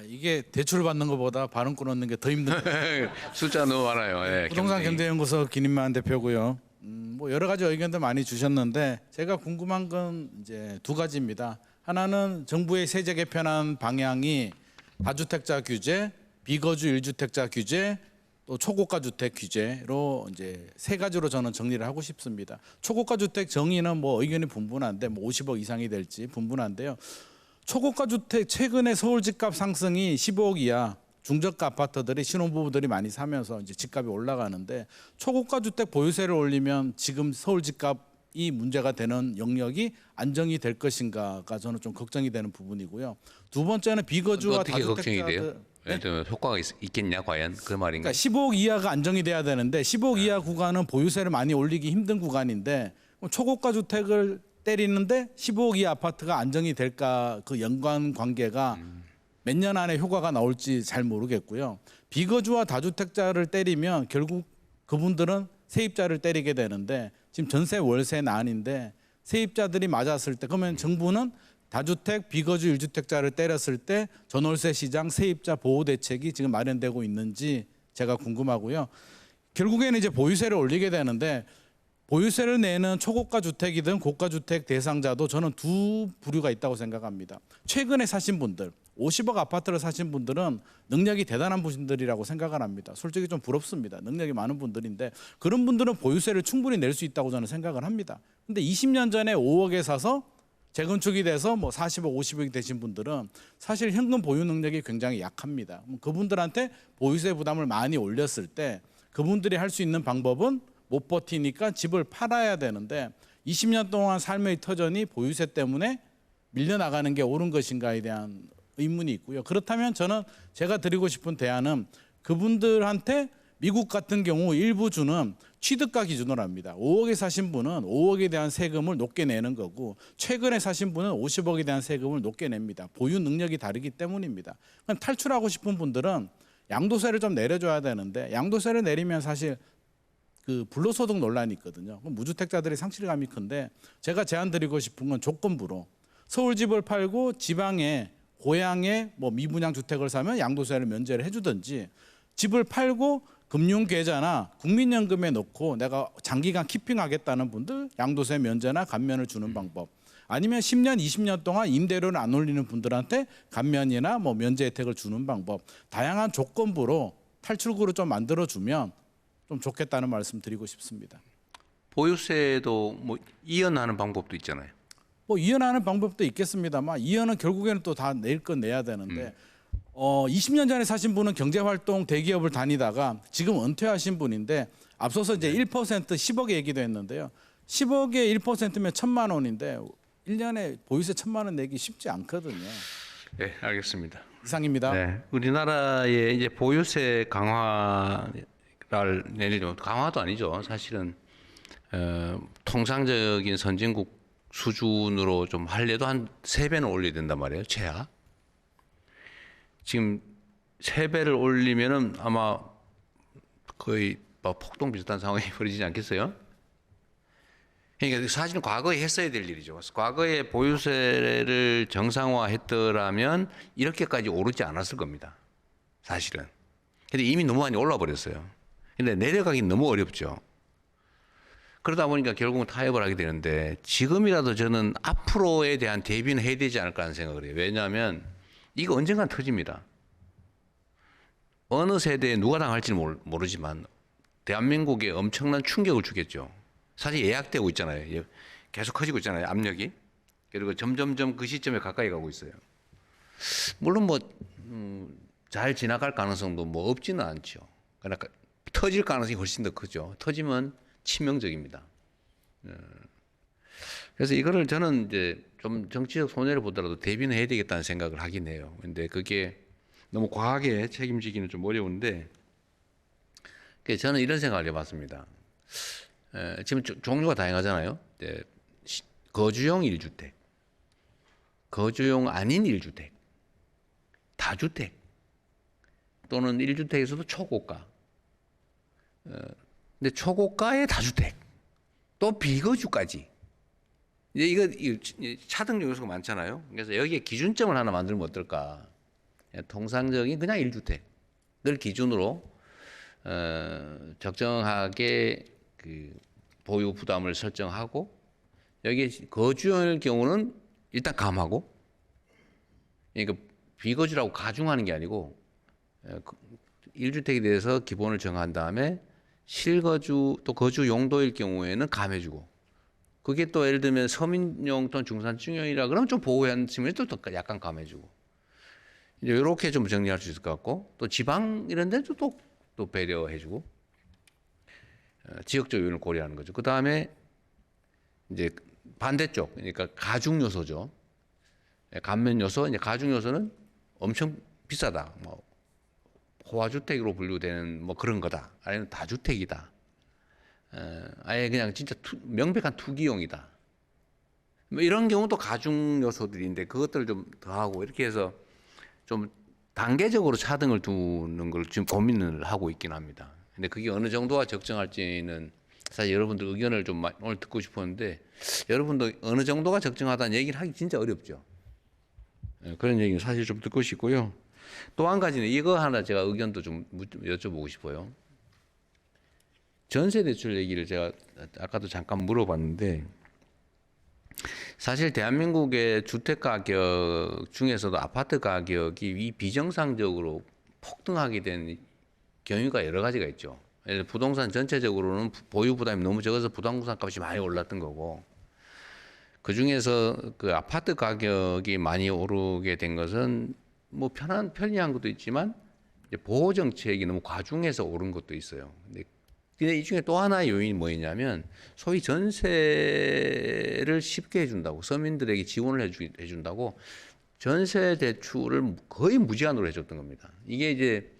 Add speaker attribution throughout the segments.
Speaker 1: 이게 대출 받는 것보다 발음 끊는 게 더 힘든 거예요.
Speaker 2: 숫자 너무 많아요. 예,
Speaker 1: 부동산
Speaker 2: 경쟁이.
Speaker 1: 경제연구소 김인만 대표고요. 뭐 여러 가지 의견들 많이 주셨는데 제가 궁금한 건 이제 두 가지입니다. 하나는 정부의 세제 개편안 방향이 다주택자 규제, 비거주 1주택자 규제, 또 초고가 주택 규제로 이제 세 가지로 저는 정리를 하고 싶습니다. 초고가 주택 정의는 뭐 의견이 분분한데 뭐 50억 이상이 될지 분분한데요. 초고가 주택 최근에 서울 집값 상승이 15억 이하 중저가 아파트들이 신혼부부들이 많이 사면서 이제 집값이 올라가는데 초고가 주택 보유세를 올리면 지금 서울 집값이 문제가 되는 영역이 안정이 될 것인가가 저는 좀 걱정이 되는 부분이고요. 두 번째는 비거주와
Speaker 2: 어떻게 걱정이 돼요?
Speaker 1: 다주택자들
Speaker 2: 예, 좀 효과가 있겠냐 과연 그 말인가?
Speaker 1: 그러니까 15억 이하가 안정이 돼야 되는데 15억 이하 구간은 보유세를 많이 올리기 힘든 구간인데 초고가 주택을 때리는데 15억 이하 아파트가 안정이 될까 그 연관 관계가 몇 년 안에 효과가 나올지 잘 모르겠고요. 비거주와 다주택자를 때리면 결국 그분들은 세입자를 때리게 되는데 지금 전세 월세 난인데 세입자들이 맞았을 때 그러면 정부는 다주택 비거주 1주택자를 때렸을 때 전월세 시장 세입자 보호 대책이 지금 마련되고 있는지 제가 궁금하고요. 결국에는 이제 보유세를 올리게 되는데 보유세를 내는 초고가 주택이든 고가 주택 대상자도 저는 두 부류가 있다고 생각합니다. 최근에 사신 분들, 50억 아파트를 사신 분들은 능력이 대단한 분들이라고 생각을 합니다. 솔직히 좀 부럽습니다. 능력이 많은 분들인데 그런 분들은 보유세를 충분히 낼 수 있다고 저는 생각을 합니다. 근데 20년 전에 5억에 사서 재건축이 돼서 뭐 40억, 50억이 되신 분들은 사실 현금 보유 능력이 굉장히 약합니다. 그분들한테 보유세 부담을 많이 올렸을 때 그분들이 할 수 있는 방법은 못 버티니까 집을 팔아야 되는데 20년 동안 삶의 터전이 보유세 때문에 밀려나가는 게 옳은 것인가에 대한 의문이 있고요. 그렇다면 저는 제가 드리고 싶은 대안은 그분들한테 미국 같은 경우 일부 주는 취득가 기준으로 합니다. 5억에 사신 분은 5억에 대한 세금을 높게 내는 거고 최근에 사신 분은 50억에 대한 세금을 높게 냅니다. 보유 능력이 다르기 때문입니다. 탈출하고 싶은 분들은 양도세를 좀 내려줘야 되는데 양도세를 내리면 사실 그 불로소득 논란이 있거든요. 무주택자들이 상실감이 큰데 제가 제안 드리고 싶은 건 조건부로 서울 집을 팔고 지방에 고향에 뭐 미분양 주택을 사면 양도세를 면제를 해주든지 집을 팔고 금융계좌나 국민연금에 넣고 내가 장기간 키핑하겠다는 분들 양도세 면제나 감면을 주는 방법 아니면 10년, 20년 동안 임대료를 안 올리는 분들한테 감면이나 뭐 면제 혜택을 주는 방법 다양한 조건부로 탈출구를 좀 만들어주면 좀 좋겠다는 말씀 드리고 싶습니다.
Speaker 2: 보유세도 뭐 이연하는 방법도 있잖아요.
Speaker 1: 뭐 이연하는 방법도 있겠습니다만 이연은 결국에는 또 다 낼 건 내야 되는데 20년 전에 사신 분은 경제활동 대기업을 다니다가 지금 은퇴하신 분인데 앞서서 이제 1% 10억 얘기도 했는데요. 10억에 1%면 1,000만 원인데 1년에 보유세 1,000만 원 내기 쉽지 않거든요.
Speaker 2: 네, 알겠습니다.
Speaker 1: 이상입니다.
Speaker 2: 네, 우리나라의 이제 보유세 강화를 내리죠. 강화도 아니죠. 사실은 통상적인 선진국 수준으로 좀 하려도 한 3배는 올려야 된단 말이에요. 최하. 지금 3배를 올리면은 아마 거의 막 폭동 비슷한 상황이 벌어지지 않겠어요? 그러니까 사실은 과거에 했어야 될 일이죠. 과거에 보유세를 정상화했더라면 이렇게까지 오르지 않았을 겁니다. 사실은. 근데 이미 너무 많이 올라 버렸어요. 근데 내려가긴 너무 어렵죠. 그러다 보니까 결국은 타협을 하게 되는데 지금이라도 저는 앞으로에 대한 대비는 해야 되지 않을까 하는 생각을 해요. 왜냐하면 이거 언젠간 터집니다. 어느 세대에 누가 당할지는 모르지만 대한민국에 엄청난 충격을 주겠죠. 사실 예약되고 있잖아요. 계속 커지고 있잖아요. 압력이. 그리고 점점점 그 시점에 가까이 가고 있어요. 물론 뭐 잘 지나갈 가능성도 뭐 없지는 않죠. 그러니까 터질 가능성이 훨씬 더 크죠. 터지면 치명적입니다. 그래서 이거를 저는 이제 좀 정치적 손해를 보더라도 대비는 해야 되겠다는 생각을 하긴 해요. 근데 그게 너무 과하게 책임지기는 좀 어려운데, 저는 이런 생각을 해봤습니다. 지금 종류가 다양하잖아요. 거주용 1주택, 거주용 아닌 1주택, 다주택, 또는 1주택에서도 초고가. 근데 초고가의 다주택, 또 비거주까지. 이제 이거 차등 요소가 많잖아요. 그래서 여기에 기준점을 하나 만들면 어떨까. 통상적인 그냥 1주택을 기준으로 적정하게 그 보유 부담을 설정하고 여기에 거주할 경우는 일단 감하고 그러니까 비거주라고 가중하는 게 아니고 1주택에 대해서 기본을 정한 다음에 실거주 또 거주 용도일 경우에는 감해주고 그게 또 예를 들면 서민용 또는 중산층용이라 그러면 좀 보호하는 측면이 또 약간 감해주고 이제 이렇게 좀 정리할 수 있을 것 같고 또 지방 이런 데도 또 배려해주고 지역적 요인을 고려하는 거죠. 그 다음에 이제 반대쪽 그러니까 가중 요소죠. 감면 요소 이제 가중 요소는 엄청 비싸다. 뭐 호화주택으로 분류되는 뭐 그런 거다. 아니면 다주택이다. 아예 그냥 진짜 명백한 투기용이다. 뭐 이런 경우도 가중 요소들인데 그것들을 좀 더하고 이렇게 해서 좀 단계적으로 차등을 두는 걸 지금 고민을 하고 있긴 합니다. 근데 그게 어느 정도가 적정할지는 사실 여러분들 의견을 좀 오늘 듣고 싶었는데 여러분도 어느 정도가 적정하다는 얘기를 하기 진짜 어렵죠. 그런 얘기는 사실 좀 듣고 싶고요. 또 한 가지는 이거 하나 제가 의견도 좀 여쭤보고 싶어요. 전세 대출 얘기를 제가 아까도 잠깐 물어봤는데 사실 대한민국의 주택 가격 중에서도 아파트 가격이 이 비정상적으로 폭등하게 된 경우가 여러 가지가 있죠. 예를 들어 부동산 전체적으로는 보유 부담이 너무 적어서 부동산 값이 많이 올랐던 거고 그 중에서 그 아파트 가격이 많이 오르게 된 것은 뭐 편리한 것도 있지만 이제 보호 정책이 너무 과중해서 오른 것도 있어요. 근데 이 중에 또 하나의 요인이 뭐였냐면 소위 전세를 쉽게 해준다고 서민들에게 지원을 해준다고 전세 대출을 거의 무제한으로 해줬던 겁니다. 이게 이제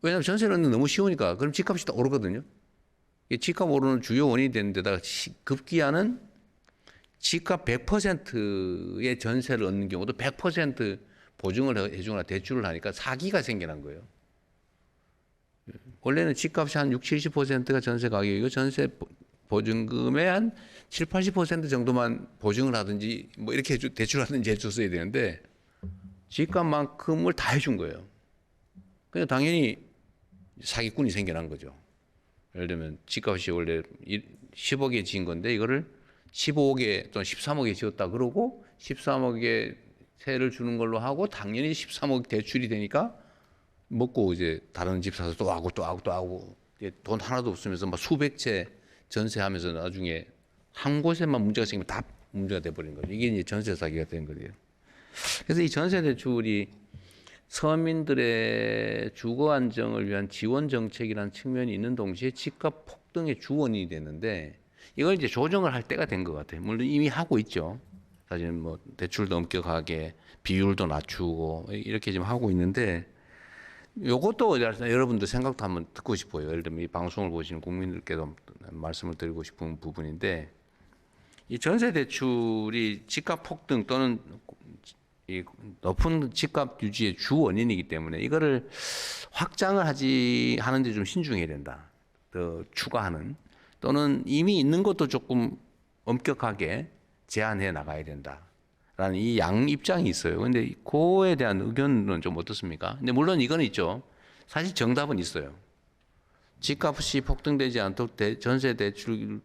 Speaker 2: 왜냐하면 전세는 너무 쉬우니까 그럼 집값이 또 오르거든요. 집값 오르는 주요 원인이 되는 데다가 급기야는 집값 100%의 전세를 얻는 경우도 100% 보증을 해주거나 대출을 하니까 사기가 생겨난 거예요. 원래는 집값이 한 60, 70%가 전세 가격이고 전세 보증금의 한 7, 80% 정도만 보증을 하든지 뭐 이렇게 대출하든지 해줬어야 되는데 집값만큼을 다 해준 거예요. 그냥 당연히 사기꾼이 생겨난 거죠. 예를 들면 집값이 원래 10억에 지은 건데 이거를 15억에 또는 13억에 지었다 그러고 13억에 세를 주는 걸로 하고 당연히 13억 대출이 되니까 먹고 이제 다른 집 사서 또 하고 또 하고 또 하고 돈 하나도 없으면서 막 수백 채 전세하면서 나중에 한 곳에만 문제가 생기면 다 문제가 돼버리는 거죠. 이게 이제 전세 사기가 된 거예요. 그래서 이 전세 대출이 서민들의 주거 안정을 위한 지원 정책이라는 측면이 있는 동시에 집값 폭등의 주원인이 되는데 이걸 이제 조정을 할 때가 된 것 같아요. 물론 이미 하고 있죠. 사실 뭐 대출도 엄격하게 비율도 낮추고 이렇게 지금 하고 있는데 요것도 여러분들 생각도 한번 듣고 싶어요. 예를 들면 이 방송을 보시는 국민들께도 말씀을 드리고 싶은 부분인데 이 전세 대출이 집값 폭등 또는 이 높은 집값 유지의 주 원인이기 때문에 이거를 확장을 하는데 좀 신중해야 된다. 더 추가하는 또는 이미 있는 것도 조금 엄격하게 제한해 나가야 된다라는 이 양 입장이 있어요. 근데 그거에 대한 의견은 좀 어떻습니까? 근데 물론 이건 있죠. 사실 정답은 있어요. 집값이 폭등되지 않도록 전세 대출은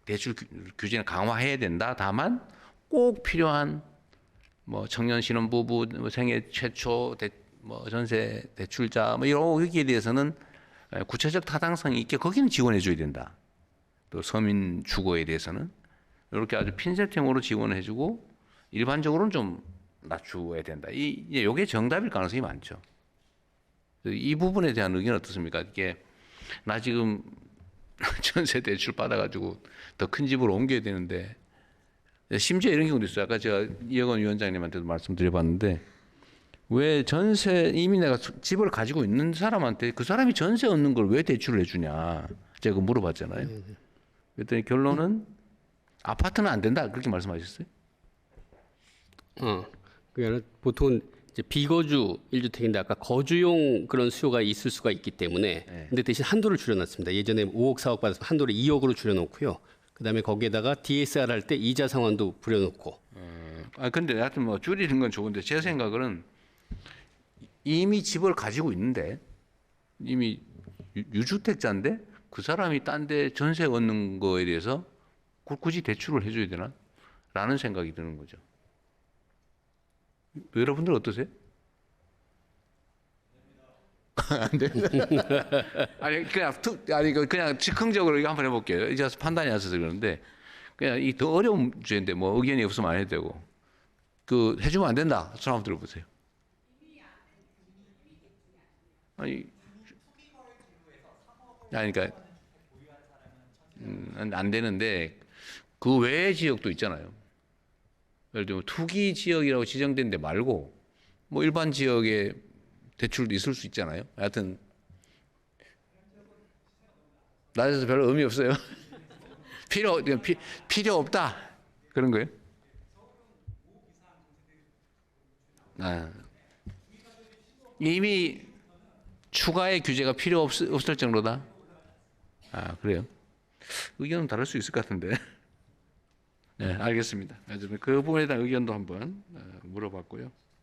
Speaker 2: 대출 규제를 강화해야 된다. 다만 꼭 필요한 뭐 청년 신혼부부 생애 최초 전세 대출자 뭐 여기에 대해서는 구체적 타당성이 있게 거기는 지원해 줘야 된다. 또 서민 주거에 대해서는 이렇게 아주 핀셋형으로 지원해 주고 일반적으로는 좀 낮추어야 된다. 이게 정답일 가능성이 많죠. 이 부분에 대한 의견 어떻습니까? 이게 나 지금 전세 대출 받아가지고 더 큰 집으로 옮겨야 되는데 심지어 이런 경우도 있어요. 아까 제가 이혁원 위원장님한테도 말씀드려봤는데 왜 전세 이미 내가 집을 가지고 있는 사람한테 그 사람이 전세 얻는 걸 왜 대출을 해주냐 제가 물어봤잖아요. 그랬더니 결론은 아파트는 안 된다 그렇게 말씀하셨어요.
Speaker 3: 그러니까 보통은 이제 비거주 1주택인데 아까 거주용 그런 수요가 있을 수가 있기 때문에 근데 대신 한도를 줄여놨습니다. 예전에 5억 4억 받아서 한도를 2억으로 줄여놓고요. 그다음에 거기에다가 DSR 할 때 이자 상환도 부려놓고
Speaker 2: 근데 하여튼 뭐 줄이는 건 좋은데 제 생각은 이미 집을 가지고 있는데 이미 유주택자인데 그 사람이 딴 데 전세 얻는 거에 대해서 굳이 대출을 해줘야 되나? 라는 생각이 드는 거죠. 여러분들 어떠세요? 안 됩니다. 그냥 즉흥적으로 이거 한번 해볼게요. 이제 판단이 안 서서 그러는데 그냥 이 더 어려운 주제인데 뭐 의견이 없으면 안 해도 되고 그 해주면 안 된다. 손 한번 들어보세요. 그러니까 안 되는데 그 외의 지역도 있잖아요. 예를 들면 투기 지역이라고 지정된 데 말고 뭐 일반 지역에 대출도 있을 수 있잖아요. 하여튼 나에서 별로 의미 없어요. 필요 없다 그런 거예요. 이미 추가의 규제가 필요 없을 정도다. 그래요. 의견은 다를 수 있을 것 같은데. 네, 알겠습니다. 그 부분에 대한 의견도 한번 물어봤고요.